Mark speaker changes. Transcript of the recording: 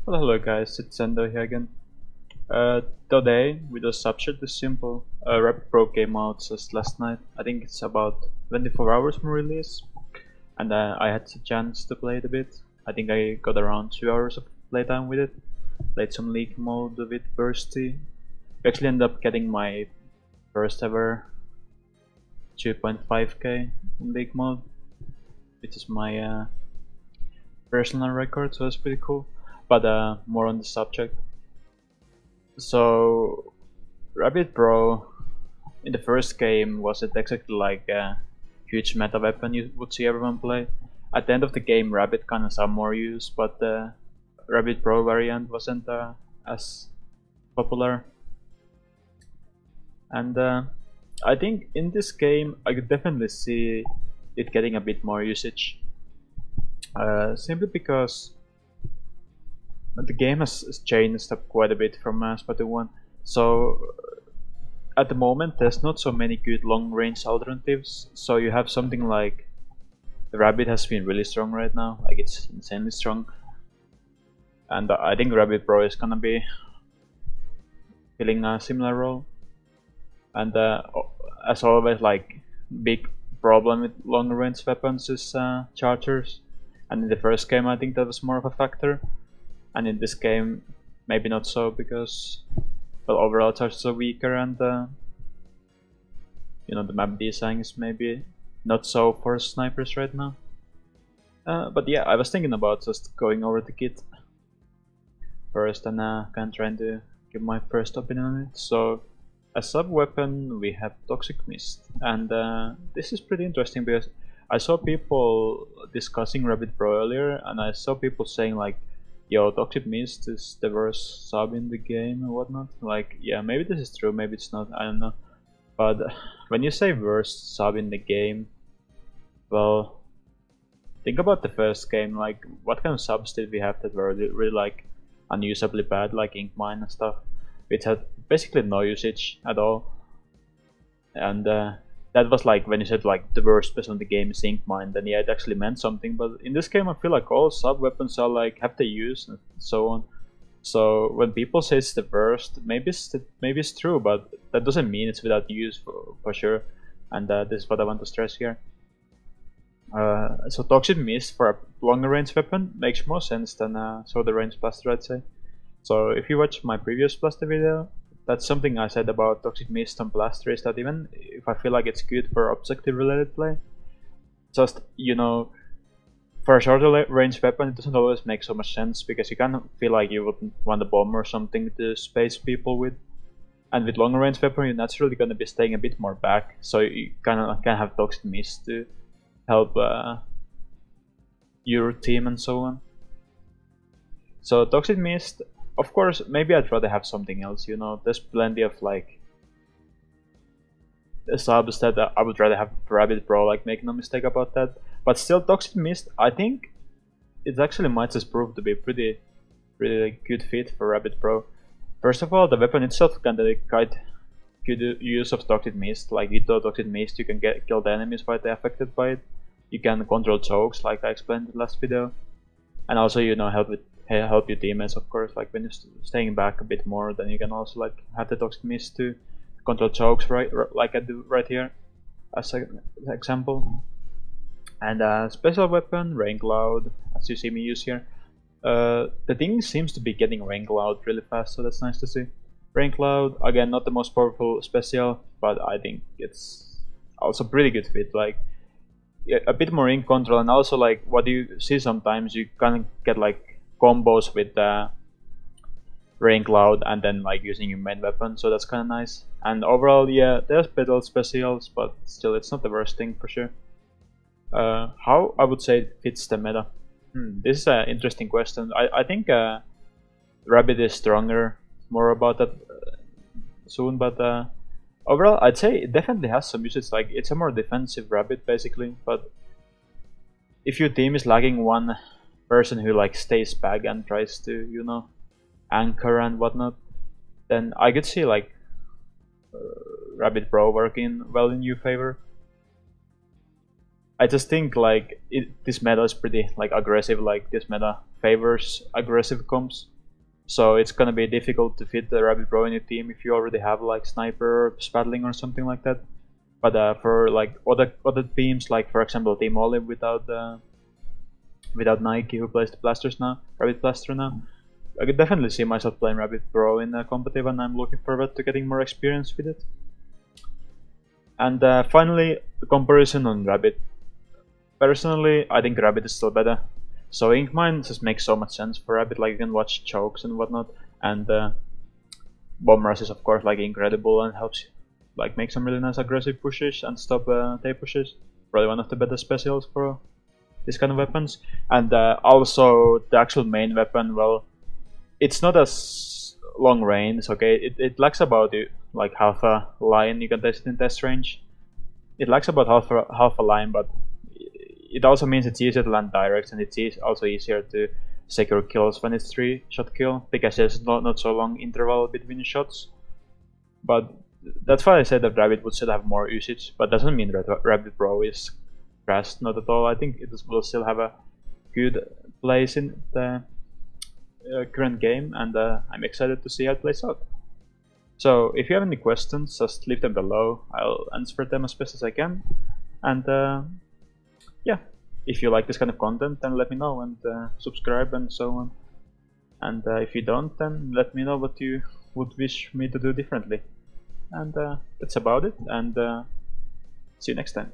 Speaker 1: Well, hello guys, it's Sendou here again. Today we just subject is simple. Rapid Pro came out just last night. I think it's about 24 hours from release, and I had the chance to play it a bit. I think I got around 2 hours of playtime with it. Played some League mode with Bursty. We actually ended up getting my first ever 2.5k in League mode, which is my personal record, so it's pretty cool. But more on the subject. So, Rabbit Pro in the first game wasn't exactly like a huge meta weapon you would see everyone play. At the end of the game, Rabbit kinda saw more use, but the Rabbit Pro variant wasn't as popular. And I think in this game, I could definitely see it getting a bit more usage. Simply because the game has changed up quite a bit from Splatoon 1. So at the moment there's not so many good long range alternatives. So you have something like the Rabbit has been really strong right now, like it's insanely strong. And I think Rabbit Pro is gonna be filling a similar role. And as always, like big problem with long range weapons is chargers. And in the first game I think that was more of a factor. And in this game, maybe not so because, well, overall charges are weaker and the map design is maybe not so for snipers right now. But yeah, I was thinking about just going over the kit first and kind of trying to give my first opinion on it. So, as sub weapon we have Toxic Mist, and this is pretty interesting because I saw people discussing Rabbit Pro earlier, and I saw people saying like, yo, Toxic Mist is the worst sub in the game and whatnot. Like, yeah, maybe this is true, maybe it's not, I don't know. But when you say worst sub in the game, well, think about the first game. Like, what kind of subs did we have that were really like unusably bad, like Ink Mine and stuff, which had basically no usage at all. And that was like when you said like the worst person in the game is Ink Mine, then yeah, it actually meant something. But in this game, I feel like all sub weapons are like have the use and so on. So when people say it's the worst, maybe it's true, but that doesn't mean it's without use for sure. And this is what I want to stress here. So Toxic Mist for a longer range weapon makes more sense than shorter range blaster, I'd say. So if you watch my previous blaster video, that's something I said about Toxic Mist and Blaster, is that even if I feel like it's good for objective related play, just, for a shorter range weapon it doesn't always make so much sense because you kind of feel like you would want a bomb or something to space people with. And with longer range weapon you're naturally going to be staying a bit more back, so you kind of can have Toxic Mist to help your team and so on. So Toxic Mist, of course, maybe I'd rather have something else, there's plenty of like subs that I would rather have Rabbit Pro, like make no mistake about that. But still, Toxic Mist, I think it actually might just prove to be pretty good fit for Rabbit Pro. First of all, the weapon itself can take quite good use of Toxic Mist. Like with Toxic Mist, you can kill the enemies while they're affected by it. You can control chokes, like I explained in the last video, and also help your teammates, of course. Like when you're staying back a bit more, then you can also like have the Toxic Mist to control chokes, right? Like I do right here as an example. And special weapon, Rain Cloud, as you see me use here. The thing seems to be getting Rain Cloud really fast, so that's nice to see. Rain Cloud, again, not the most powerful special, but I think it's also pretty good fit. Like a bit more ink control, and also like what you see sometimes, you kind of get like combos with Rain Cloud and then like using your main weapon, so that's kind of nice. And overall, yeah, there's better specials, but still, it's not the worst thing for sure. How I would say it fits the meta? This is an interesting question. I think Rabbit is stronger. More about that soon, but overall, I'd say it definitely has some uses. Like it's a more defensive Rabbit basically, but if your team is lacking one person who like stays back and tries to anchor and whatnot, then I could see like Rabbit Pro working well in your favor. I just think like this meta is pretty like aggressive. Like this meta favors aggressive comps, So it's gonna be difficult to fit the Rabbit Bro in your team if you already have like Sniper, Spattling, or something like that. But for like other teams, like for example Team Olive without Nike, who plays the Blasters now, Rabbit Blaster now, I could definitely see myself playing Rabbit Bro in a competitive, and I'm looking forward to getting more experience with it. And finally, the comparison on Rabbit. Personally, I think Rabbit is still better. So Ink Mine just makes so much sense for Rabbit, like you can watch chokes and whatnot, and Bomb Rush is of course like incredible and helps like make some really nice aggressive pushes and stop tape pushes. Probably one of the better specials for this kind of weapons. And also the actual main weapon, well, it's not as long range, okay? It lacks about like half a line. You can test it in test range. It lacks about half a line, but it also means it's easier to land direct, and it's also easier to secure kills when it's 3-shot kill, because there's not so long interval between shots. But that's why I said that Rabbit would still have more usage, but doesn't mean that Rabbit Bro is crashed, not at all. I think it will still have a good place in the current game, and I'm excited to see how it plays out. So if you have any questions, just leave them below. I'll answer them as best as I can. And yeah, if you like this kind of content, then let me know, and subscribe and so on. And if you don't, then let me know what you would wish me to do differently. And that's about it, and see you next time.